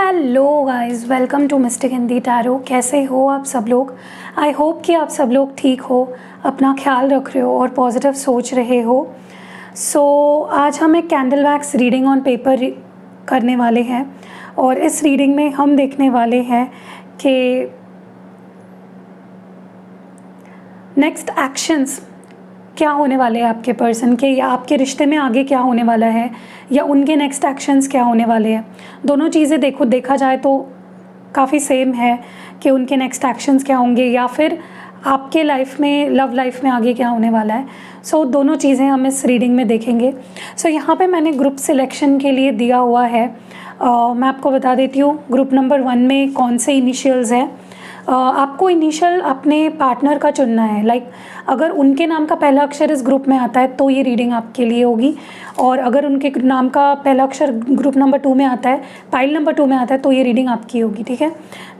Hello guys, welcome to Mystic Hindi tarot. कैसे हो आप सब लोग? आई होप कि आप सब लोग ठीक हो, अपना ख्याल रख रहे हो और पॉजिटिव सोच रहे हो। आज हम एक candle wax reading on paper करने वाले हैं और इस रीडिंग में हम देखने वाले हैं कि नेक्स्ट एक्शंस क्या होने वाले हैं आपके पर्सन के, या आपके रिश्ते में आगे क्या होने वाला है, या उनके नेक्स्ट एक्शंस क्या होने वाले हैं। दोनों चीज़ें देखा जाए तो काफ़ी सेम है कि उनके नेक्स्ट एक्शंस क्या होंगे, या फिर आपके लाइफ में, लव लाइफ में आगे क्या होने वाला है। दोनों चीज़ें हम इस रीडिंग में देखेंगे। यहाँ पे मैंने ग्रुप सिलेक्शन के लिए दिया हुआ है। मैं आपको बता देती हूँ ग्रुप नंबर 1 में कौन से इनिशियल्स हैं। आपको इनिशियल अपने पार्टनर का चुनना है। अगर उनके नाम का पहला अक्षर इस ग्रुप में आता है तो ये रीडिंग आपके लिए होगी, और अगर उनके नाम का पहला अक्षर ग्रुप नंबर 2 में आता है, पाइल नंबर 2 में आता है, तो ये रीडिंग आपकी होगी। ठीक है,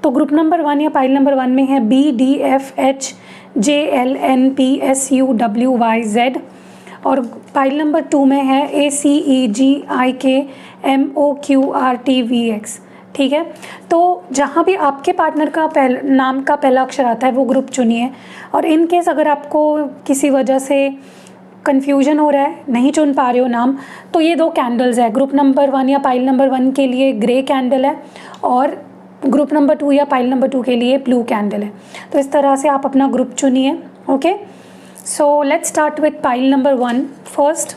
तो ग्रुप नंबर 1 या पाइल नंबर 1 में है BDFHJLNPSUWYZ, और पाइल नंबर 2 में है ACEGIKMOQRTVX। ठीक है, तो जहाँ भी आपके पार्टनर का नाम का पहला अक्षर आता है वो ग्रुप चुनिए। और इन केस अगर आपको किसी वजह से कन्फ्यूजन हो रहा है, नहीं चुन पा रहे हो नाम, तो ये 2 कैंडल्स है। ग्रुप नंबर 1 या पाइल नंबर 1 के लिए ग्रे कैंडल है, और ग्रुप नंबर 2 या पाइल नंबर 2 के लिए ब्लू कैंडल है। तो इस तरह से आप अपना ग्रुप चुनिए। Okay, so let's start with pile number 1 first.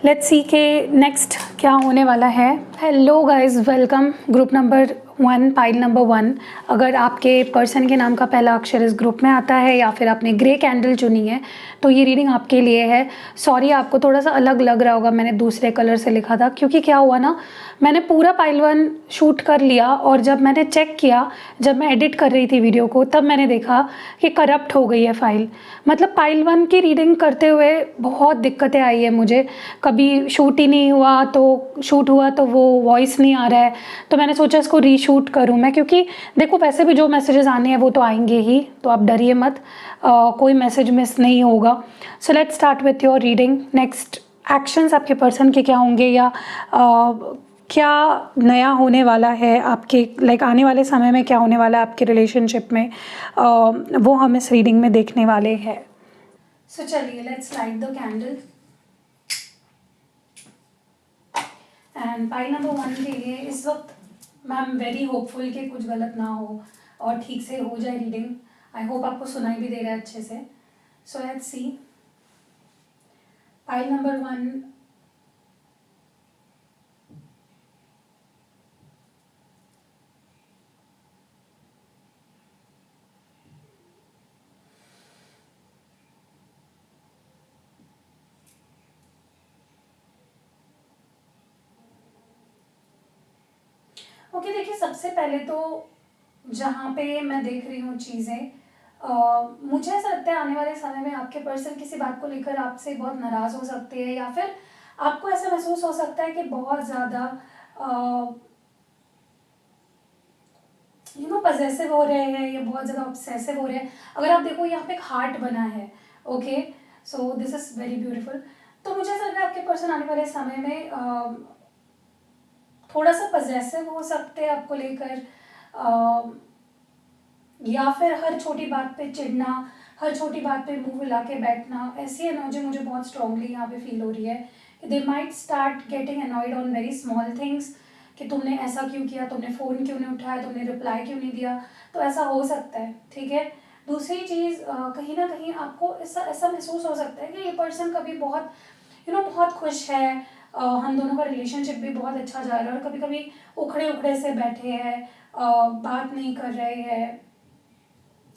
Let's see के नेक्स्ट क्या होने वाला है। Hello guys, welcome. Group number 1, pile number 1। अगर आपके पर्सन के नाम का पहला अक्षर इस ग्रुप में आता है, या फिर आपने ग्रे कैंडल चुनी है, तो ये रीडिंग आपके लिए है। सॉरी, आपको थोड़ा सा अलग लग रहा होगा, मैंने दूसरे कलर से लिखा था, क्योंकि क्या हुआ ना, मैंने पूरा पाइल 1 शूट कर लिया, और जब मैंने चेक किया, जब मैं एडिट कर रही थी वीडियो को, तब मैंने देखा कि करप्ट हो गई है फाइल। मतलब पाइल 1 की रीडिंग करते हुए बहुत दिक्कतें आई है मुझे। कभी शूट ही नहीं हुआ, तो शूट हुआ तो वो वॉइस नहीं आ रहा है, तो मैंने सोचा इसको रीशूट करूं मैं, क्योंकि देखो वैसे भी जो मैसेजेस आने हैं वो तो आएंगे ही, तो आप डरिए मत, कोई मैसेज मिस नहीं होगा। So let's start with your reading. Next actions आपके पर्सन के क्या होंगे, या क्या नया होने वाला है आपके आने वाले समय में क्या होने वाला है आपके रिलेशनशिप में, वो हम इस रीडिंग में देखने वाले हैं। सो चलिए, let's light the candle. And pile number 1 के लिए इस वक्त मैं एम वेरी होपफुल कि कुछ गलत ना हो और ठीक से हो जाए रीडिंग। आई होप आपको सुनाई भी दे रहा है अच्छे से। So let's see pile number 1। Okay, देखिए, सबसे पहले तो जहाँ पे मैं देख रही हूँ चीज़ें, मुझे ऐसा लगता है आने वाले समय में आपके पर्सन किसी बात को लेकर आपसे बहुत नाराज़ हो सकते हैं, या फिर आपको ऐसा महसूस हो सकता है कि बहुत ज़्यादा पजेसिव हो रहे हैं, या बहुत ज़्यादा ऑब्सेसिव हो रहे हैं। अगर आप देखो, यहाँ पे एक हार्ट बना है। Okay, so this is very beautiful. तो मुझे ऐसा लग रहा है आपके पर्सन आने वाले समय में थोड़ा सा पजेसिव हो सकते हैं आपको लेकर, या फिर हर छोटी बात पे चिढ़ना, हर छोटी बात पे मुंह हिला के बैठना। ऐसी एनर्जी मुझे बहुत स्ट्रांगली यहाँ पे फील हो रही है कि they might start getting annoyed on very small things, कि तुमने ऐसा क्यों किया, तुमने फ़ोन क्यों नहीं उठाया, तुमने रिप्लाई क्यों नहीं दिया। तो ऐसा हो सकता है। ठीक है, दूसरी चीज़, कहीं ना कहीं आपको ऐसा ऐसा महसूस हो सकता है कि ये पर्सन कभी बहुत बहुत खुश है, हम दोनों का रिलेशनशिप भी बहुत अच्छा जा रहा है, और कभी कभी उखड़े उखड़े से बैठे हैं, बात नहीं कर रहे हैं,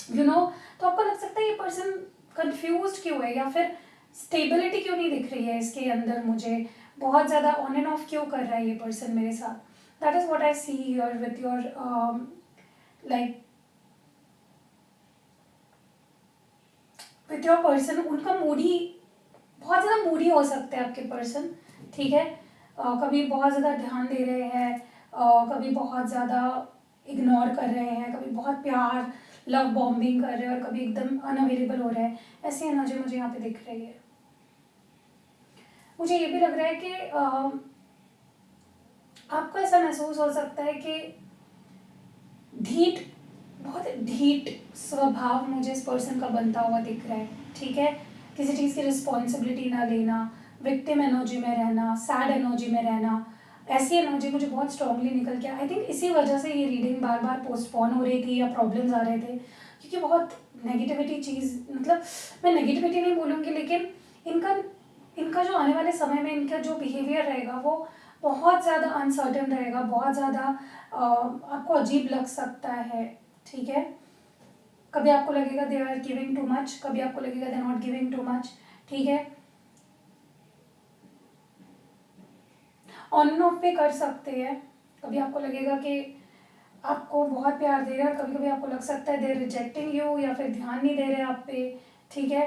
तो आपको लग सकता है ये पर्सन कंफ्यूज्ड क्यों है, या फिर स्टेबिलिटी क्यों नहीं दिख रही है इसके अंदर मुझे, बहुत ज़्यादा ऑन एंड ऑफ क्यों कर रहा है ये पर्सन मेरे साथ। That is what I see here with your with your person. उनका मूडी, बहुत ज़्यादा मूडी हो सकते हैं आपके पर्सन। ठीक है, कभी बहुत ज़्यादा ध्यान दे रहे हैं, कभी बहुत ज़्यादा इग्नोर कर रहे हैं, कभी बहुत प्यार लव बॉम्बिंग कर रहे हैं, और कभी एकदम अनअवेलेबल हो रहे हैं। ऐसी एनर्जी मुझे यहाँ पे दिख रही है। मुझे ये भी लग रहा है कि आपको ऐसा महसूस हो सकता है कि बहुत ढीठ स्वभाव मुझे इस पर्सन का बनता हुआ दिख रहा है, ठीक है। किसी चीज़ की रिस्पॉन्सिबिलिटी ना लेना, विक्टिम एनर्जी में रहना, सैड एनर्जी में रहना, ऐसी एनर्जी मुझे बहुत स्ट्रांगली निकल के आई थिंक इसी वजह से ये रीडिंग बार बार पोस्टपोन हो रही थी या प्रॉब्लम्स आ रहे थे, क्योंकि बहुत नेगेटिविटी चीज़, मतलब मैं नेगेटिविटी नहीं बोलूँगी, लेकिन इनका जो आने वाले समय में इनका जो बिहेवियर रहेगा वो बहुत ज़्यादा अनसर्टन रहेगा, बहुत ज़्यादा आपको अजीब लग सकता है, ठीक है। कभी आपको लगेगा they are giving too much, कभी आपको लगेगा they are not giving too much, ठीक है। ऑन एंड ऑफ पे कर सकते हैं। कभी आपको लगेगा कि आपको बहुत प्यार दे रहा है, कभी कभी आपको लग सकता है दे रिजेक्टिंग यू, या फिर ध्यान नहीं दे रहे आप पे, ठीक है।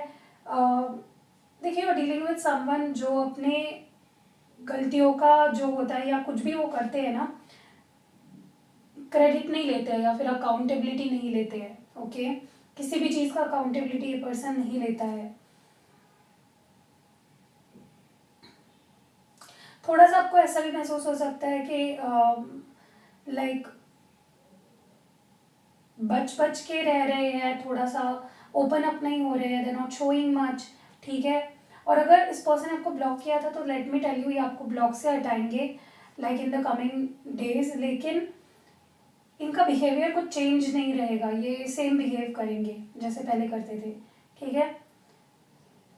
देखिए, यू डीलिंग विद समवन जो अपने गलतियों का जो होता है या कुछ भी वो करते हैं ना, क्रेडिट नहीं लेते हैं या फिर अकाउंटेबिलिटी नहीं लेते हैं, ओके। किसी भी चीज़ का अकाउंटेबिलिटी ये पर्सन नहीं लेता है। थोड़ा सा आपको ऐसा भी महसूस हो सकता है कि लाइक बच के रह रहे हैं, थोड़ा सा ओपन अप नहीं हो रहे हैं, दे नॉट शोइंग मच, ठीक है। और अगर इस पर्सन ने आपको ब्लॉक किया था तो लेट मी टेल यू, ये आपको ब्लॉक से हटाएंगे like in the coming days, लेकिन इनका बिहेवियर कुछ चेंज नहीं रहेगा, ये सेम बिहेव करेंगे जैसे पहले करते थे, ठीक है।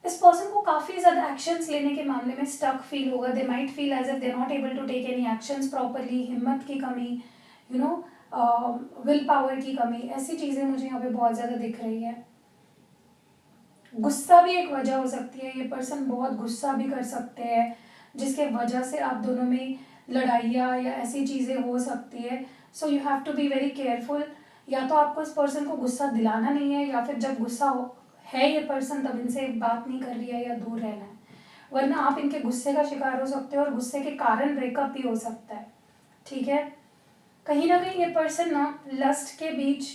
इस पर्सन को काफ़ी ज़्यादा एक्शंस लेने के मामले में स्टक फील होगा, they might feel as if they not able to take any actions properly, हिम्मत की कमी, यू नो, विल पावर की कमी, ऐसी चीज़ें मुझे यहाँ पे बहुत ज़्यादा दिख रही है। गुस्सा भी एक वजह हो सकती है, ये पर्सन बहुत गुस्सा भी कर सकते हैं जिसके वजह से आप दोनों में लड़ाइयाँ या ऐसी चीज़ें हो सकती है। So you have to be very careful. या तो आपको इस पर्सन को गुस्सा दिलाना नहीं है, या फिर जब गुस्सा है ये पर्सन तब इनसे बात नहीं कर रही है या दूर रहना है, वरना आप इनके गुस्से का शिकार हो सकते हो और गुस्से के कारण ब्रेकअप भी हो सकता है, ठीक है। कहीं ना कहीं ये पर्सन ना लस्ट के बीच,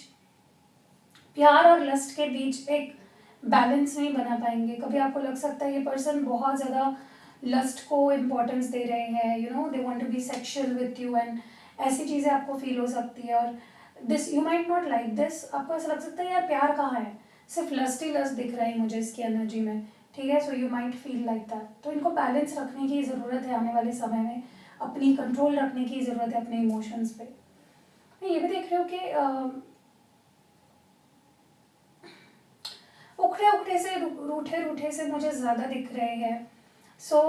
प्यार और लस्ट के बीच एक बैलेंस नहीं बना पाएंगे। कभी आपको लग सकता है ये पर्सन बहुत ज़्यादा लस्ट को इम्पोर्टेंस दे रहे हैं, you know, they want to be sexual with you, and ऐसी चीज़ें आपको फील हो सकती है। और this you might not like this, आपको ऐसा लग सकता है यार प्यार कहाँ है, सिर्फ लस्ट ही लस्ट दिख रहा है मुझे इसकी एनर्जी में, ठीक है। So you might feel like that. तो इनको बैलेंस रखने की ज़रूरत है आने वाले समय में, अपनी कंट्रोल रखने की ज़रूरत है अपने इमोशंस पे। मैं ये भी देख रही हूँ कि उखड़े से रूठे से मुझे ज़्यादा दिख रहे हैं। सो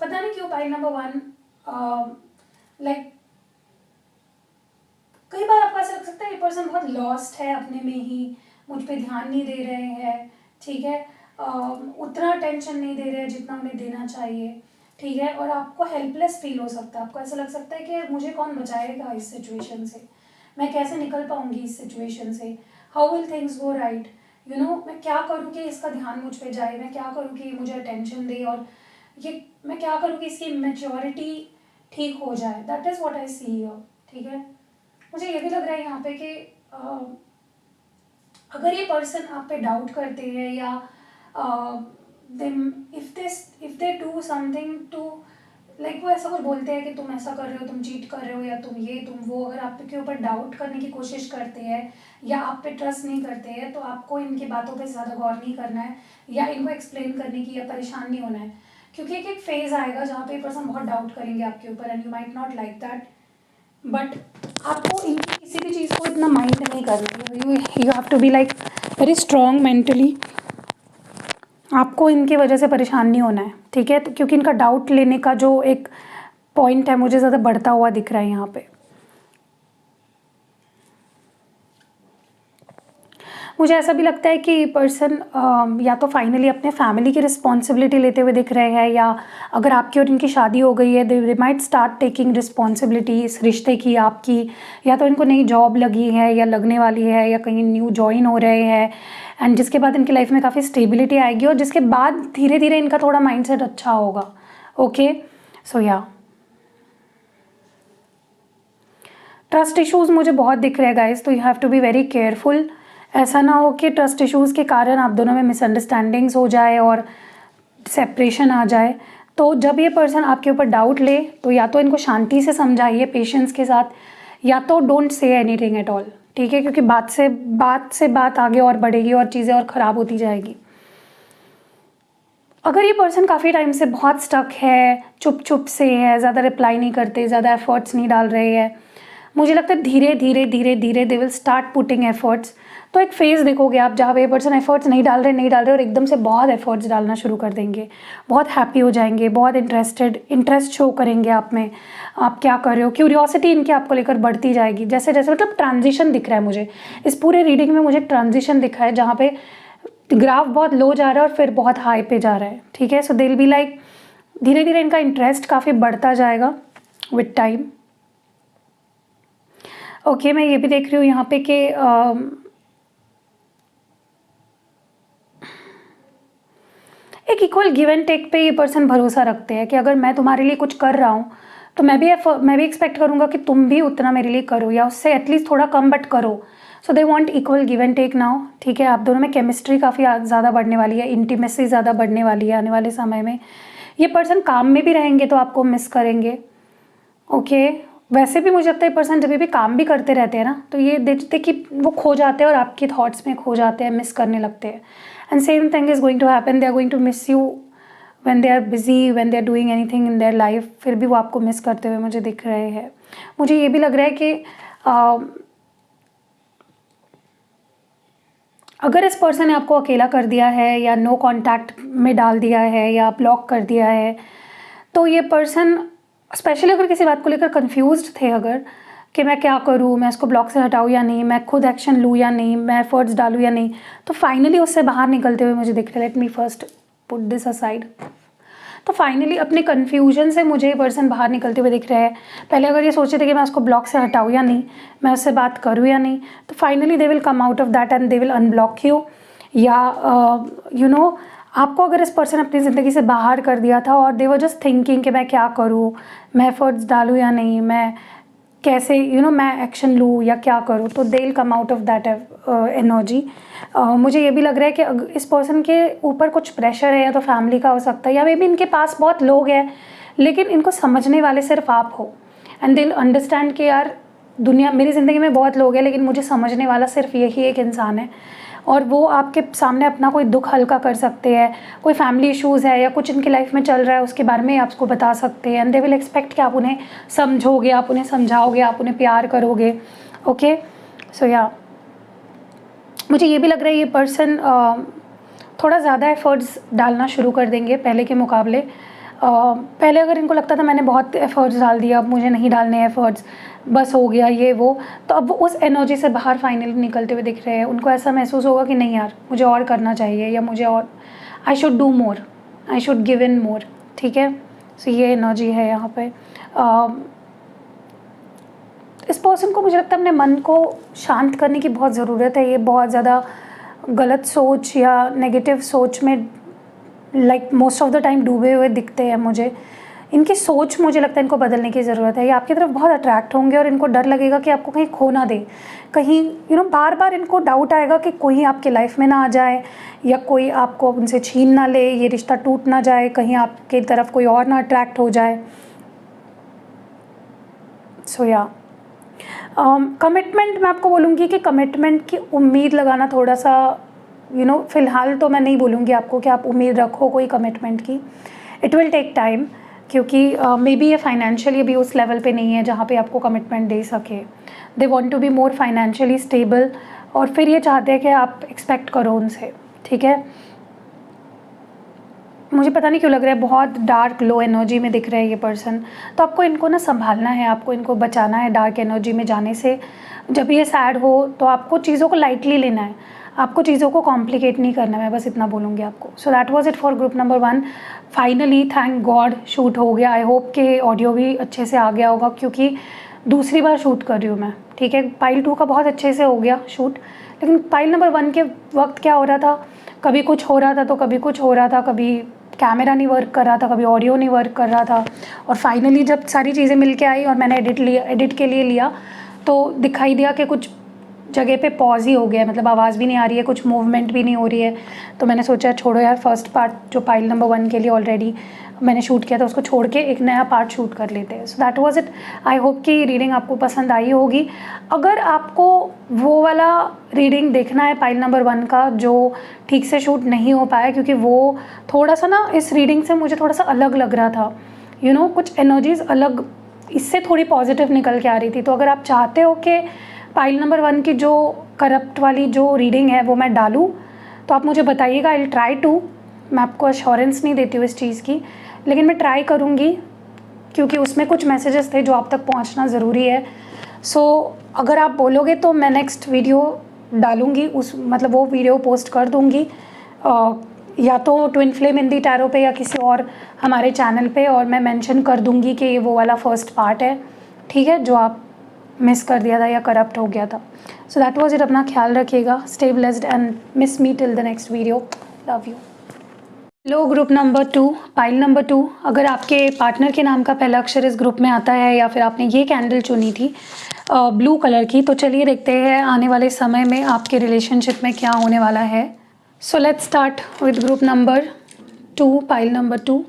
पता नहीं क्यों पाई नंबर 1, लाइक कई बार आपको ऐसा लग सकता है ये पर्सन बहुत लॉस्ट है अपने में ही, मुझ पे ध्यान नहीं दे रहे हैं, ठीक है। उतना अटेंशन नहीं दे रहे हैं जितना उन्हें देना चाहिए, ठीक है। और आपको हेल्पलेस फील हो सकता है, आपको ऐसा लग सकता है कि मुझे कौन बचाएगा इस सिचुएशन से, मैं कैसे निकल पाऊंगी इस सिचुएशन से, how will things go right, you know, मैं क्या करूँ कि इसका ध्यान मुझ पे जाए, मैं क्या करूँ कि मुझे अटेंशन दे, और ये मैं क्या करूँ कि इसकी मैच्योरिटी ठीक हो जाए। That is what I see here, ठीक है। मुझे ये भी लग रहा है यहाँ पे कि अगर ये पर्सन आप पे डाउट करते हैं या if they do something too, like वो ऐसा कुछ बोलते हैं कि तुम ऐसा कर रहे हो, तुम चीट कर रहे हो, या तुम ये तुम वो, अगर आप के ऊपर डाउट करने की कोशिश करते हैं या आप पे ट्रस्ट नहीं करते हैं, तो आपको इनकी बातों पे ज़्यादा गौर नहीं करना है या इनको एक्सप्लेन करने की या परेशान नहीं होना है, क्योंकि एक फेज़ आएगा जहाँ पे ये पर्सन बहुत डाउट करेंगे आपके ऊपर, and you might not like that. But आपको इनकी किसी भी चीज़ को इतना माइंड नहीं करना है, you have to be like very strong mentally, आपको इनकी वजह से परेशान नहीं होना है, ठीक है। तो क्योंकि इनका डाउट लेने का जो एक पॉइंट है मुझे ज़्यादा बढ़ता हुआ दिख रहा है यहाँ पे। मुझे ऐसा भी लगता है कि पर्सन या तो फाइनली अपने फैमिली की रिस्पॉन्सिबिलिटी लेते हुए दिख रहे हैं, या अगर आपकी और इनकी शादी हो गई है they might start taking responsibility इस रिश्ते की, आपकी, या तो इनको नई जॉब लगी है या लगने वाली है या कहीं न्यू ज्वाइन हो रहे हैं, एंड जिसके बाद इनकी लाइफ में काफ़ी स्टेबिलिटी आएगी और जिसके बाद धीरे धीरे इनका थोड़ा माइंडसेट अच्छा होगा, ओके। सो या ट्रस्ट इश्यूज़ मुझे बहुत दिख रहे हैं गाइस, तो you have to be very careful. ऐसा ना हो कि ट्रस्ट इश्यूज़ के कारण आप दोनों में मिसअंडरस्टैंडिंग्स हो जाए और सेपरेशन आ जाए। तो जब ये पर्सन आपके ऊपर डाउट ले तो या तो इनको शांति से समझाइए पेशेंस के साथ, या तो don't say anything at all, ठीक है, क्योंकि बात से बात आगे और बढ़ेगी और चीज़ें और ख़राब होती जाएगी। अगर ये पर्सन काफ़ी टाइम से बहुत स्टक है, चुप से है, ज़्यादा रिप्लाई नहीं करते, ज़्यादा एफर्ट्स नहीं डाल रहे हैं, मुझे लगता है धीरे धीरे they will start putting efforts. तो एक फेज़ देखोगे आप जहाँ पे ये पर्सन एफर्ट्स नहीं डाल रहे और एकदम से बहुत एफर्ट्स डालना शुरू कर देंगे, बहुत हैप्पी हो जाएंगे, बहुत इंटरेस्ट शो करेंगे आप में, आप क्या कर रहे हो, क्यूरियोसिटी इनकी आपको लेकर बढ़ती जाएगी। जैसे जैसे मतलब ट्रांजिशन दिख रहा है मुझे इस पूरे रीडिंग में, मुझे ट्रांजिशन दिखा है जहाँ पे ग्राफ बहुत लो जा रहा है और फिर बहुत हाई पे जा रहा है, ठीक है। सो दे विल बी लाइक धीरे धीरे इनका इंटरेस्ट काफ़ी बढ़ता जाएगा विद टाइम। ओके, मैं ये भी देख रही हूँ यहाँ पे कि एक इक्वल गिव एंड टेक पे ये पर्सन भरोसा रखते हैं कि अगर मैं तुम्हारे लिए कुछ कर रहा हूँ तो मैं भी एक्सपेक्ट करूँगा कि तुम भी उतना मेरे लिए करो, या उससे एटलीस्ट थोड़ा कम बट करो। So they want equal give and take now, ठीक है। आप दोनों में केमिस्ट्री काफ़ी ज़्यादा बढ़ने वाली है, इंटीमेसी ज़्यादा बढ़ने वाली है आने वाले समय में। ये पर्सन काम में भी रहेंगे तो आपको मिस करेंगे, ओके। वैसे भी मुझे लगता है पर्सन जब भी काम भी करते रहते हैं ना तो ये देखते कि वो खो जाते हैं और आपके थॉट्स में खो जाते हैं, मिस करने लगते हैं। And same thing is going to happen, they are going to miss you when they are busy, when they are doing anything in their life. फिर भी वो आपको मिस करते हुए मुझे दिख रहे हैं। मुझे ये भी लग रहा है कि अगर इस पर्सन ने आपको अकेला कर दिया है या नो कांटेक्ट में डाल दिया है या ब्लॉक कर दिया है, तो ये पर्सन स्पेशली अगर किसी बात को लेकर कंफ्यूज्ड थे अगर कि मैं क्या करूँ, मैं इसको ब्लॉक से हटाऊँ या नहीं, मैं खुद एक्शन लूँ या नहीं, मैं एफर्ट्स डालूँ या नहीं, तो फाइनली उससे बाहर निकलते हुए मुझे दिख रहा है। Let me first put this aside. तो फाइनली अपने कन्फ्यूजन से मुझे ये पर्सन बाहर निकलते हुए दिख रहा है। पहले अगर ये सोचे थे कि मैं उसको ब्लॉक से हटाऊँ या नहीं, मैं उससे बात करूँ या नहीं, तो finally they will come out of that and they will unblock you. या यू नो आपको अगर इस पर्सन अपनी ज़िंदगी से बाहर कर दिया था और दे वर जस्ट थिंकिंग कि मैं क्या करूँ, मैं एफर्ट्स डालूँ या नहीं, मैं कैसे मैं एक्शन लूँ या क्या करूँ, तो they will come out of that energy. मुझे ये भी लग रहा है कि इस पर्सन के ऊपर कुछ प्रेशर है, या तो फैमिली का हो सकता है, या मे बी इनके पास बहुत लोग हैं लेकिन इनको समझने वाले सिर्फ आप हो। एंड दे विल अंडरस्टैंड कि यार दुनिया, मेरी ज़िंदगी में बहुत लोग हैं लेकिन मुझे समझने वाला सिर्फ यही एक इंसान है, और वो आपके सामने अपना कोई दुख हल्का कर सकते हैं, कोई फैमिली इश्यूज़ है या कुछ इनकी लाइफ में चल रहा है उसके बारे में आपको बता सकते हैं। एंड दे विल एक्सपेक्ट कि आप उन्हें समझोगे, आप उन्हें समझाओगे, आप उन्हें प्यार करोगे, ओके। सो या मुझे ये भी लग रहा है ये पर्सन थोड़ा ज़्यादा एफर्ट्स डालना शुरू कर देंगे पहले के मुकाबले। पहले अगर इनको लगता था मैंने बहुत एफर्ट्स डाल दिया, अब मुझे नहीं डालने एफर्ट्स, बस हो गया ये वो, तो अब वो उस एनर्जी से बाहर फाइनली निकलते हुए दिख रहे हैं। उनको ऐसा महसूस होगा कि नहीं यार मुझे और करना चाहिए, या मुझे और I should do more, I should give in more, ठीक है। सो ये एनर्जी है यहाँ पे। इस पर्सन को मुझे लगता है अपने मन को शांत करने की बहुत ज़रूरत है। ये बहुत ज़्यादा गलत सोच या नेगेटिव सोच में like most of the time डूबे हुए दिखते हैं मुझे। इनकी सोच मुझे लगता है इनको बदलने की ज़रूरत है। ये आपकी तरफ बहुत अट्रैक्ट होंगे और इनको डर लगेगा कि आपको कहीं खो ना दे, कहीं बार बार इनको डाउट आएगा कि कोई आपके लाइफ में ना आ जाए, या कोई आपको उनसे छीन ना ले, ये रिश्ता टूट ना जाए, कहीं आपकी तरफ कोई और ना अट्रैक्ट हो जाए। सो या कमिटमेंट, मैं आपको बोलूँगी कि कमिटमेंट की उम्मीद लगाना थोड़ा सा फ़िलहाल तो मैं नहीं बोलूँगी आपको कि आप उम्मीद रखो कोई कमिटमेंट की। इट विल टेक टाइम, क्योंकि मे बी ये फाइनेंशियली भी उस लेवल पे नहीं है जहाँ पे आपको कमिटमेंट दे सके। They want to be more financially stable, और फिर ये चाहते हैं कि आप एक्सपेक्ट करो उनसे, ठीक है। मुझे पता नहीं क्यों लग रहा है बहुत डार्क लो एनर्जी में दिख रहा है ये पर्सन, तो आपको इनको ना संभालना है, आपको इनको बचाना है डार्क एनर्जी में जाने से। जब ये सैड हो तो आपको चीज़ों को लाइटली लेना है, आपको चीज़ों को कॉम्प्लिकेट नहीं करना है, मैं बस इतना बोलूँगी आपको। So that was it for group number 1। Finally thank God shoot हो गया। आई होप कि ऑडियो भी अच्छे से आ गया होगा, क्योंकि दूसरी बार शूट कर रही हूँ मैं, ठीक है। पाइल 2 का बहुत अच्छे से हो गया शूट, लेकिन पाइल नंबर 1 के वक्त क्या हो रहा था, कभी कुछ हो रहा था तो कभी कुछ हो रहा था, कभी कैमरा नहीं वर्क कर रहा था, कभी ऑडियो नहीं वर्क कर रहा था। और फाइनली जब सारी चीज़ें मिल के आई और मैंने एडिट के लिए लिया तो दिखाई दिया कि कुछ जगह पे पॉज ही हो गया है, मतलब आवाज़ भी नहीं आ रही है, कुछ मूवमेंट भी नहीं हो रही है। तो मैंने सोचा छोड़ो यार, फर्स्ट पार्ट जो पाइल नंबर 1 के लिए ऑलरेडी मैंने शूट किया था उसको छोड़ के एक नया पार्ट शूट कर लेते हैं। So that was it. I hope कि रीडिंग आपको पसंद आई होगी। अगर आपको वो वाला रीडिंग देखना है पाइल नंबर 1 का जो ठीक से शूट नहीं हो पाया, क्योंकि वो थोड़ा सा ना इस रीडिंग से मुझे थोड़ा सा अलग लग रहा था, कुछ एनर्जीज़ अलग इससे थोड़ी पॉजिटिव निकल के आ रही थी। तो अगर आप चाहते हो कि पाइल नंबर 1 की जो करप्ट वाली जो रीडिंग है वो मैं डालूँ, तो आप मुझे बताइएगा। I will try to. मैं आपको अश्योरेंस नहीं देती हूँ इस चीज़ की, लेकिन मैं ट्राई करूँगी, क्योंकि उसमें कुछ मैसेजेस थे जो आप तक पहुँचना ज़रूरी है। सो अगर आप बोलोगे तो मैं नेक्स्ट वीडियो डालूँगी, मतलब वो वीडियो पोस्ट कर दूँगी, या तो ट्विन फ्लेम हिंदी टैरो पे या किसी और हमारे चैनल पे, और मैं मेंशन कर दूँगी कि ये वो वाला फर्स्ट पार्ट है, ठीक है, जो आप मिस कर दिया था या करप्ट हो गया था। So that was it. अपना ख्याल रखिएगा, stay blessed and miss me till the next video. Love you. Low group number 2, pile number 2, अगर आपके पार्टनर के नाम का पहला अक्षर इस ग्रुप में आता है या फिर आपने ये कैंडल चुनी थी ब्लू कलर की, तो चलिए देखते हैं आने वाले समय में आपके रिलेशनशिप में क्या होने वाला है। So let's start with group number 2, pile number 2।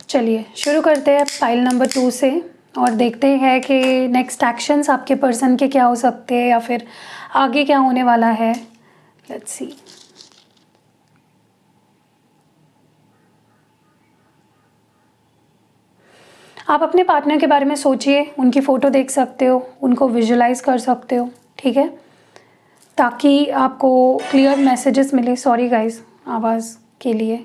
चलिए शुरू करते हैं पाइल नंबर 2 से और देखते हैं कि नेक्स्ट एक्शंस आपके पर्सन के क्या हो सकते हैं या फिर आगे क्या होने वाला है। Let's see. आप अपने पार्टनर के बारे में सोचिए, उनकी फ़ोटो देख सकते हो, उनको विजुलाइज कर सकते हो, ठीक है, ताकि आपको क्लियर मैसेजेस मिले। सॉरी गाइस आवाज़ के लिए।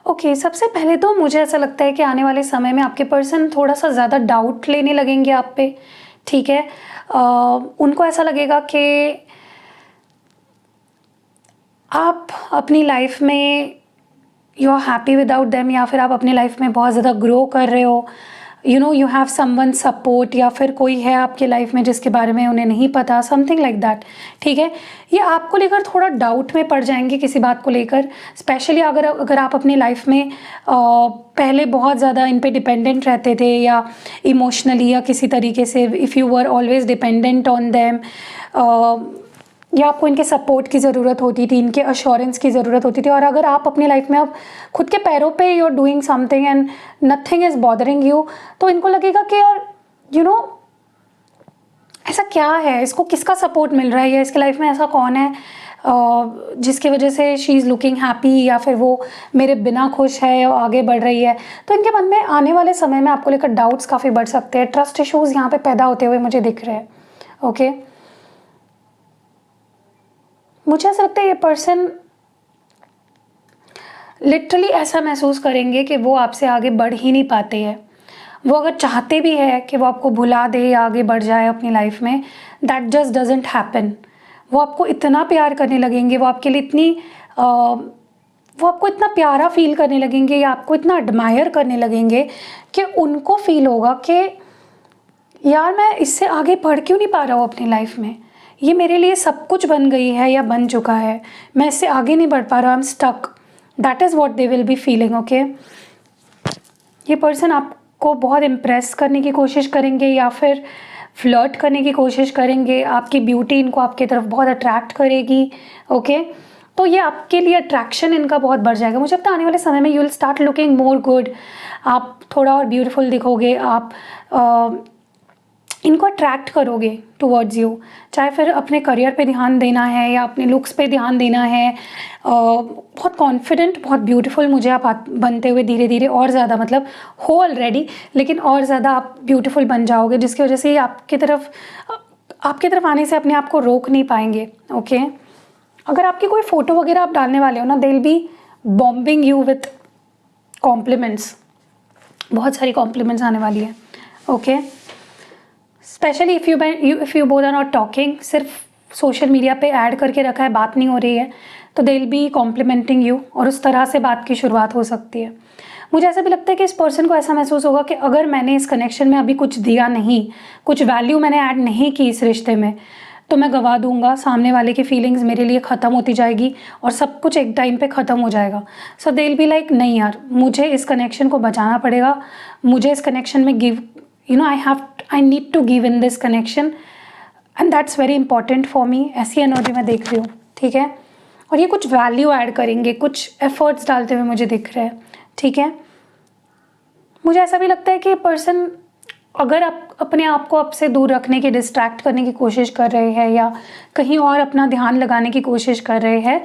ओके सबसे पहले तो मुझे ऐसा लगता है कि आने वाले समय में आपके पर्सन थोड़ा सा ज़्यादा डाउट लेने लगेंगे आप पे, ठीक है। उनको ऐसा लगेगा कि आप अपनी लाइफ में you are happy without them, या फिर आप अपनी लाइफ में बहुत ज़्यादा ग्रो कर रहे हो, यू हैव समवन सपोर्ट, या फिर कोई है आपके लाइफ में जिसके बारे में उन्हें नहीं पता, समथिंग लाइक दैट, ठीक है। ये आपको लेकर थोड़ा डाउट में पड़ जाएंगे किसी बात को लेकर, स्पेशली अगर आप अपनी लाइफ में पहले बहुत ज़्यादा इन पे डिपेंडेंट रहते थे, या इमोशनली या किसी तरीके से if you were always dependent on them, या आपको इनके सपोर्ट की ज़रूरत होती थी, इनके अश्योरेंस की ज़रूरत होती थी। और अगर आप अपनी लाइफ में अब खुद के पैरों पे you are doing something and nothing is bothering you, तो इनको लगेगा कि यार ऐसा क्या है, इसको किसका सपोर्ट मिल रहा है, या इसके लाइफ में ऐसा कौन है जिसकी वजह से शी इज़ लुकिंग हैप्पी, या फिर वो मेरे बिना खुश है और आगे बढ़ रही है। तो इनके मन में आने वाले समय में आपको लेकर डाउट्स काफ़ी बढ़ सकते हैं। ट्रस्ट इशूज़ यहाँ पे पैदा होते हुए मुझे दिख रहे हैं। ओके मुझे ऐसा लगता है ये पर्सन लिटरली ऐसा महसूस करेंगे कि वो आपसे आगे बढ़ ही नहीं पाते हैं। वो अगर चाहते भी है कि वो आपको भुला दे या आगे बढ़ जाए अपनी लाइफ में, दैट जस्ट डजंट हैपन। वो आपको इतना प्यार करने लगेंगे, वो आपके लिए वो आपको इतना प्यारा फील करने लगेंगे, या आपको इतना एडमायर करने लगेंगे कि उनको फील होगा कि यार मैं इससे आगे बढ़ क्यों नहीं पा रहा हूँ अपनी लाइफ में, ये मेरे लिए सब कुछ बन गई है या बन चुका है, मैं इससे आगे नहीं बढ़ पा रहा, I am stuck. That is what they will be feeling. Okay ये पर्सन आपको बहुत इम्प्रेस करने की कोशिश करेंगे या फिर फ्लर्ट करने की कोशिश करेंगे। आपकी ब्यूटी इनको आपकी तरफ बहुत अट्रैक्ट करेगी। ओके तो ये आपके लिए अट्रैक्शन इनका बहुत बढ़ जाएगा। मुझे लगता है आने वाले समय में you will start looking more good, आप थोड़ा और ब्यूटीफुल दिखोगे, आप इनको अट्रैक्ट करोगे टुवर्ड्स यू। चाहे फिर अपने करियर पे ध्यान देना है या अपने लुक्स पे ध्यान देना है, बहुत कॉन्फिडेंट, बहुत ब्यूटीफुल मुझे आप बनते हुए धीरे धीरे और ज़्यादा, मतलब हो ऑलरेडी, लेकिन और ज़्यादा आप ब्यूटीफुल बन जाओगे, जिसकी वजह से आपकी तरफ आने से अपने आप को रोक नहीं पाएंगे। ओके अगर आपकी कोई फ़ोटो वगैरह आप डालने वाले हो ना, they will be bombing you with compliments, बहुत सारी कॉम्प्लीमेंट्स आने वाली है। Okay specially if you both are not talking, सिर्फ सोशल मीडिया पे ऐड करके रखा है, बात नहीं हो रही है, तो they will be complimenting you, और उस तरह से बात की शुरुआत हो सकती है। मुझे ऐसा भी लगता है कि इस पर्सन को ऐसा महसूस होगा कि अगर मैंने इस कनेक्शन में अभी कुछ दिया नहीं, कुछ वैल्यू मैंने ऐड नहीं की इस रिश्ते में, तो मैं गवा दूंगा, सामने वाले की फीलिंग्स मेरे लिए ख़त्म होती जाएगी और सब कुछ एक टाइम पे ख़त्म हो जाएगा। सो दे विल बी लाइक नहीं यार, मुझे इस कनेक्शन को बचाना पड़ेगा, मुझे इस कनेक्शन में give I need to give in this connection and that's very important for me. ऐसी एनर्जी मैं देख रही हूँ, ठीक है। और ये कुछ वैल्यू ऐड करेंगे, कुछ एफर्ट्स डालते हुए मुझे दिख रहे हैं, ठीक है। मुझे ऐसा भी लगता है कि पर्सन अगर आप अपने आप को आपसे दूर रखने की, डिस्ट्रैक्ट करने की कोशिश कर रहे हैं या कहीं और अपना ध्यान लगाने की कोशिश कर रहे हैं,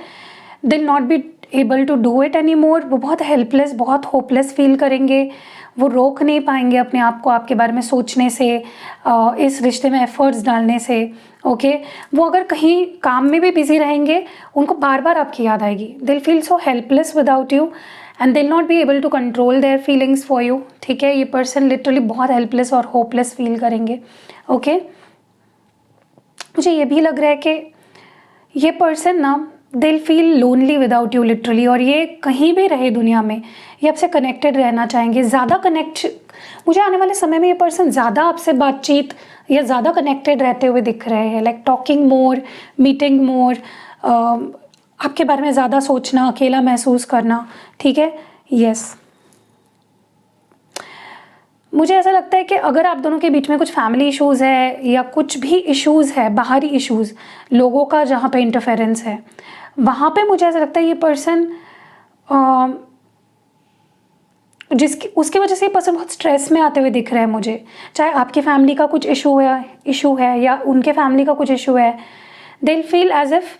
they will not be able to do it anymore. वो बहुत हेल्पलेस, बहुत होपलेस फील करेंगे, वो रोक नहीं पाएंगे अपने आप को आपके बारे में सोचने से, इस रिश्ते में एफर्ट्स डालने से, ओके। वो अगर कहीं काम में भी बिजी रहेंगे, उनको बार बार आपकी याद आएगी। They will feel so helpless without you and they will not be able to control their feelings for you, ठीक है। ये पर्सन लिटरली बहुत हेल्पलेस और होपलेस फील करेंगे, ओके। मुझे ये भी लग रहा है कि ये पर्सन ना, they will feel lonely without you literally, और ये कहीं भी रहे दुनिया में, ये आपसे कनेक्टेड रहना चाहेंगे, ज़्यादा कनेक्ट। मुझे आने वाले समय में ये पर्सन ज़्यादा आपसे बातचीत या ज़्यादा कनेक्टेड रहते हुए दिख रहे हैं, लाइक टॉकिंग मोर, मीटिंग मोर, आपके बारे में ज़्यादा सोचना, अकेला महसूस करना, ठीक है। यस, मुझे ऐसा लगता है कि अगर आप दोनों के बीच में कुछ फैमिली इश्यूज़ है या कुछ भी इश्यूज़ है, बाहरी इश्यूज़, लोगों का जहाँ पे इंटरफेरेंस है, वहाँ पे मुझे ऐसा लगता है ये पर्सन उसकी वजह से ये पर्सन बहुत स्ट्रेस में आते हुए दिख रहा है मुझे। चाहे आपकी फैमिली का कुछ इशू है या उनके फैमिली का कुछ इशू है, they will feel as if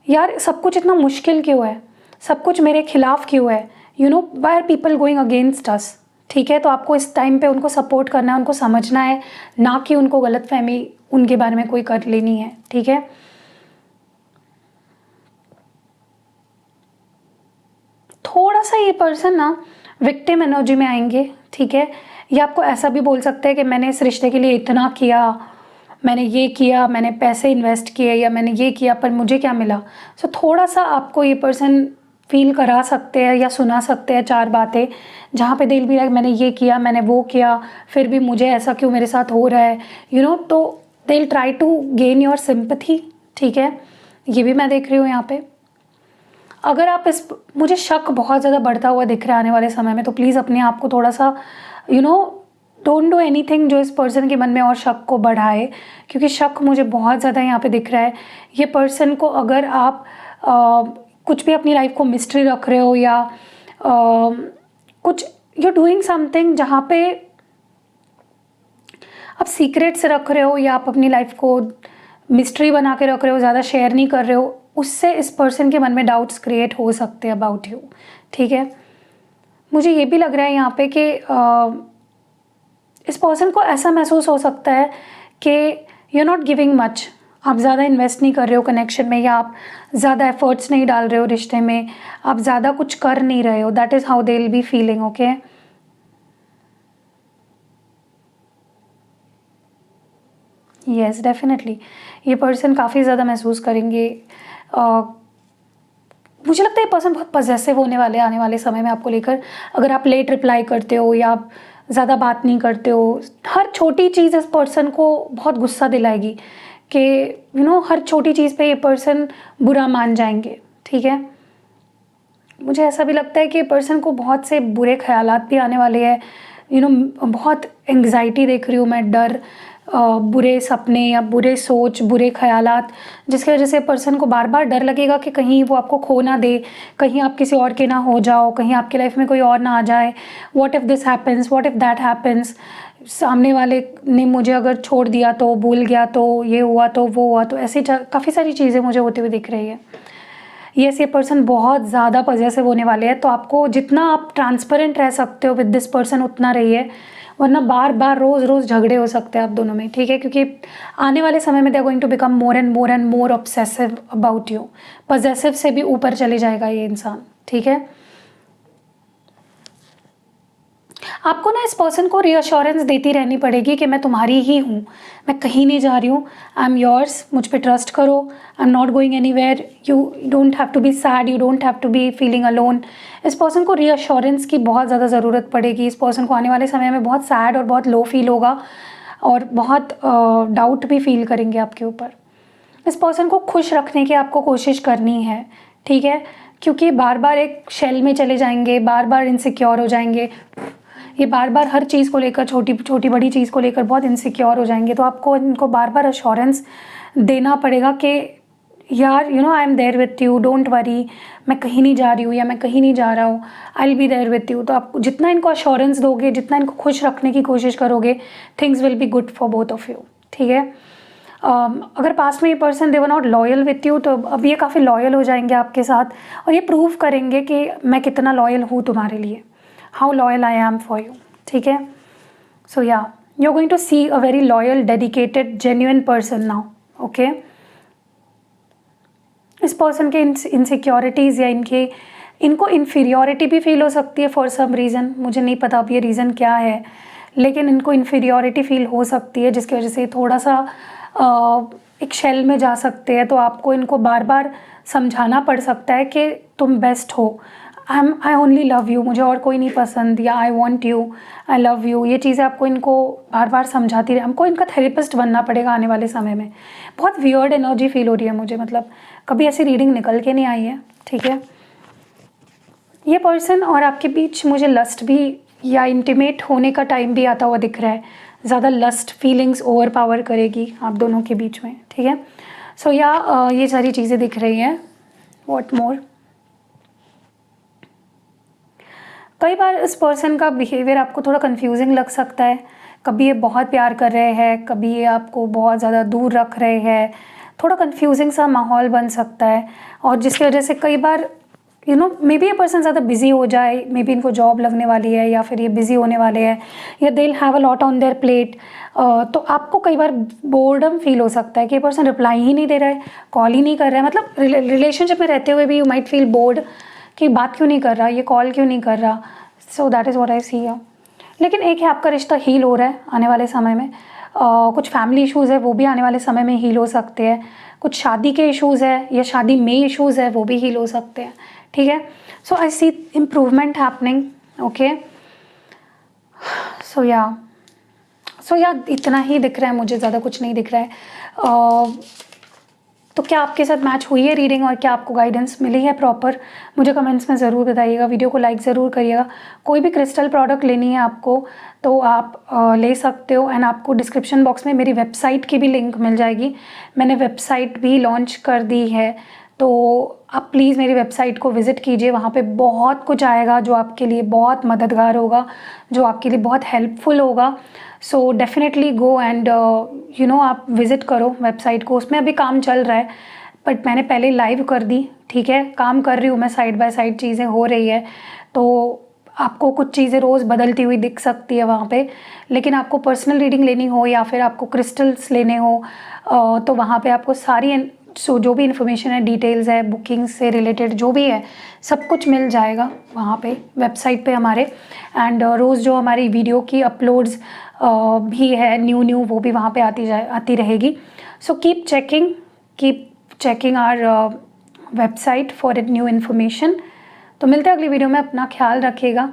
यार सब कुछ इतना मुश्किल क्यों है, सब कुछ मेरे खिलाफ क्यों है, why are people going against us, ठीक है। तो आपको इस टाइम पे उनको सपोर्ट करना है, उनको समझना है, ना कि उनको गलतफहमी उनके बारे में कोई कर लेनी है, ठीक है। थोड़ा सा ये पर्सन ना विक्टिम एनर्जी में आएंगे, ठीक है। ये आपको ऐसा भी बोल सकते हैं कि मैंने इस रिश्ते के लिए इतना किया, मैंने ये किया, मैंने पैसे इन्वेस्ट किए या मैंने ये किया, पर मुझे क्या मिला। सो थोड़ा सा आपको ये पर्सन फील करा सकते हैं या सुना सकते हैं 4 बातें, जहाँ पे दिल भी लाइक मैंने ये किया, मैंने वो किया, फिर भी मुझे ऐसा क्यों मेरे साथ हो रहा है, तो they will try to gain your sympathy, ठीक है। ये भी मैं देख रही हूँ यहाँ पे। अगर आप मुझे शक बहुत ज़्यादा बढ़ता हुआ दिख रहा है आने वाले समय में, तो प्लीज़ अपने आप को थोड़ा सा डोंट डू एनीथिंग जो इस पर्सन के मन में और शक को बढ़ाए, क्योंकि शक मुझे बहुत ज़्यादा यहाँ पे दिख रहा है। ये पर्सन को अगर आप कुछ भी अपनी लाइफ को मिस्ट्री रख रहे हो या कुछ यू डूइंग समथिंग जहाँ पे आप सीक्रेट्स रख रहे हो या आप अपनी लाइफ को मिस्ट्री बना के रख रहे हो, ज़्यादा शेयर नहीं कर रहे हो, उससे इस पर्सन के मन में डाउट्स क्रिएट हो सकते हैं अबाउट यू, ठीक है। मुझे ये भी लग रहा है यहाँ पे कि इस पर्सन को ऐसा महसूस हो सकता है कि you are not giving much, आप ज़्यादा इन्वेस्ट नहीं कर रहे हो कनेक्शन में, या आप ज़्यादा एफर्ट्स नहीं डाल रहे हो रिश्ते में, आप ज़्यादा कुछ कर नहीं रहे हो। That is how they will be feeling, okay. Yes, definitely ये पर्सन काफ़ी ज़्यादा महसूस करेंगे। मुझे लगता है ये पर्सन बहुत पजेसिव होने वाले आने वाले समय में आपको लेकर। अगर आप लेट रिप्लाई करते हो या आप ज़्यादा बात नहीं करते हो, हर छोटी चीज़ इस पर्सन को बहुत गुस्सा दिलाएगी कि हर छोटी चीज़ पे ये पर्सन बुरा मान जाएंगे, ठीक है। मुझे ऐसा भी लगता है कि पर्सन को बहुत से बुरे ख्यालात भी आने वाले हैं, बहुत एंग्जाइटी देख रही हूँ मैं, डर, बुरे सपने या बुरे सोच, बुरे ख्यालात, जिसकी वजह से पर्सन को बार बार डर लगेगा कि कहीं वो आपको खो ना दे, कहीं आप किसी और के ना हो जाओ, कहीं आपकी लाइफ में कोई और ना आ जाए। What if this happens, what if that happens, सामने वाले ने मुझे अगर छोड़ दिया तो, भूल गया तो, ये हुआ तो, वो हुआ तो, ऐसी काफ़ी सारी चीज़ें मुझे होती हुई दिख रही है। ये पर्सन बहुत ज़्यादा पॉजिटिव होने वाले हैं, तो आपको जितना आप ट्रांसपेरेंट रह सकते हो विद दिस पर्सन उतना रहिए, वरना बार बार रोज़ रोज़ झगड़े हो सकते हैं आप दोनों में, ठीक है। क्योंकि आने वाले समय में they are going to become more and more obsessive about you. Positive से भी ऊपर चले जाएगा ये इंसान, ठीक है। आपको ना इस पर्सन को रीअश्योरेंस देती रहनी पड़ेगी कि मैं तुम्हारी ही हूँ, मैं कहीं नहीं जा रही हूँ, आई एम योर्स, मुझ पे ट्रस्ट करो, I am not going anywhere, you don't have to be sad, you don't have to be feeling alone. इस पर्सन को रीअश्योरेंस की बहुत ज़्यादा ज़रूरत पड़ेगी। इस पर्सन को आने वाले समय में बहुत सैड और बहुत लो फील होगा और बहुत डाउट भी फील करेंगे आपके ऊपर, इस पर्सन को खुश रखने की आपको कोशिश करनी है, ठीक है, क्योंकि बार बार एक शेल में चले जाएंगे, बार बार इनसिक्योर हो जाएंगे, ये बार बार हर चीज़ को लेकर, छोटी छोटी बड़ी चीज़ को लेकर बहुत इनसिक्योर हो जाएंगे। तो आपको इनको बार बार अश्योरेंस देना पड़ेगा कि यार you know I am there with you, don't worry, मैं कहीं नहीं जा रही हूँ या मैं कहीं नहीं जा रहा हूँ, I will be there with you. तो आप जितना इनको अश्योरेंस दोगे, जितना इनको खुश रखने की कोशिश करोगे, things will be good for both of you, ठीक है। अगर पास्ट में ये person they were not loyal with you, तो अब ये काफ़ी लॉयल हो जाएंगे आपके साथ और ये प्रूव करेंगे कि मैं कितना लॉयल हूँ तुम्हारे लिए, how loyal I am for you, ठीक है। सो या you are going to see a very loyal, dedicated, genuine person now, okay. इस पर्सन के इनसिक्योरिटीज़ या इनको इन्फीरियोरिटी भी फील हो सकती है फॉर सम रीज़न, मुझे नहीं पता अब ये रीज़न क्या है, लेकिन इनको इन्फीरियोरिटी फील हो सकती है जिसकी वजह से थोड़ा सा एक शेल में जा सकते हैं। तो आपको इनको बार बार समझाना पड़ सकता है कि तुम बेस्ट हो, आई ओनली लव यू, मुझे और कोई नहीं पसंद, या I want you, I love you. ये चीज़ें आपको इनको बार बार समझाती रहे। हमको इनका थेरेपिस्ट बनना पड़ेगा आने वाले समय में। बहुत वियर्ड एनर्जी फील हो रही है मुझे, मतलब कभी ऐसी रीडिंग निकल के नहीं आई है, ठीक है। ये पर्सन और आपके बीच मुझे लस्ट भी या इंटीमेट होने का टाइम भी आता हुआ दिख रहा है। ज़्यादा लस्ट फीलिंग्स ओवर पावर करेगी आप दोनों के बीच में, ठीक है। सो या ये सारी चीज़ें दिख रही हैं। व्हाट मोर, कई बार इस पर्सन का बिहेवियर आपको थोड़ा कंफ्यूजिंग लग सकता है। कभी ये बहुत प्यार कर रहे हैं, कभी ये आपको बहुत ज़्यादा दूर रख रहे हैं, थोड़ा कंफ्यूजिंग सा माहौल बन सकता है। और जिसकी वजह से कई बार यू नो मे बी ये पर्सन ज़्यादा बिजी हो जाए, मे बी इनको जॉब लगने वाली है या फिर ये बिजी होने वाले हैं, या they will have a lot on their plate. तो आपको कई बार बोर्डम फील हो सकता है कि ये पर्सन रिप्लाई ही नहीं दे रहा है, कॉल ही नहीं कर रहा है। मतलब रिलेशनशिप में रहते हुए भी यू माइट फील बोर्ड कि बात क्यों नहीं कर रहा, ये कॉल क्यों नहीं कर रहा। So that is what I see. लेकिन एक है, आपका रिश्ता हील हो रहा है आने वाले समय में। कुछ फैमिली इश्यूज़ है वो भी आने वाले समय में हील हो सकते हैं। कुछ शादी के इश्यूज़ है या शादी में इश्यूज़ है वो भी हील हो सकते हैं, ठीक है। सो आई सी इम्प्रूवमेंट हैपनिंग, ओके। सो या इतना ही दिख रहा है मुझे, ज़्यादा कुछ नहीं दिख रहा है। तो क्या आपके साथ मैच हुई है रीडिंग और क्या आपको गाइडेंस मिली है प्रॉपर, मुझे कमेंट्स में ज़रूर बताइएगा। वीडियो को लाइक ज़रूर करिएगा। कोई भी क्रिस्टल प्रोडक्ट लेनी है आपको तो आप ले सकते हो। एंड आपको डिस्क्रिप्शन बॉक्स में मेरी वेबसाइट की भी लिंक मिल जाएगी। मैंने वेबसाइट भी लॉन्च कर दी है, तो आप प्लीज़ मेरी वेबसाइट को विज़िट कीजिए। वहाँ पे बहुत कुछ आएगा जो आपके लिए बहुत मददगार होगा, जो आपके लिए बहुत हेल्पफुल होगा। So definitely go and you know आप विज़िट करो वेबसाइट को। उसमें अभी काम चल रहा है बट मैंने पहले लाइव कर दी, ठीक है। काम कर रही हूँ मैं, साइड बाय साइड चीज़ें हो रही है, तो आपको कुछ चीज़ें रोज़ बदलती हुई दिख सकती है वहाँ पे। लेकिन आपको पर्सनल रीडिंग लेनी हो या फिर आपको क्रिस्टल्स लेने हो तो वहाँ पे आपको सारी जो भी इन्फॉर्मेशन है, डिटेल्स है, बुकिंग से रिलेटेड जो भी है, सब कुछ मिल जाएगा वहाँ पे वेबसाइट पे हमारे। एंड रोज़ जो हमारी वीडियो की अपलोड्स भी है न्यू वो भी वहाँ पे आती रहेगी। So keep checking our website for new information. तो मिलते हैं अगली वीडियो में। अपना ख्याल रखिएगा,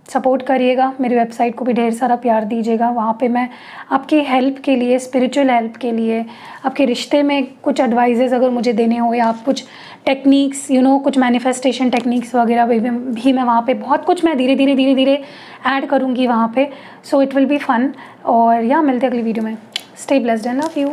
सपोर्ट करिएगा, मेरी वेबसाइट को भी ढेर सारा प्यार दीजिएगा। वहाँ पे मैं आपकी हेल्प के लिए, स्पिरिचुअल हेल्प के लिए, आपके रिश्ते में कुछ एडवाइजेज़ अगर मुझे देने हो या आप कुछ टेक्निक्स यू नो कुछ मैनिफेस्टेशन टेक्निक्स वगैरह भी मैं वहाँ पे बहुत कुछ मैं धीरे धीरे ऐड करूँगी वहाँ पे। So it will be fun. और या मिलते हैं अगली वीडियो में। Stay blessed and love you.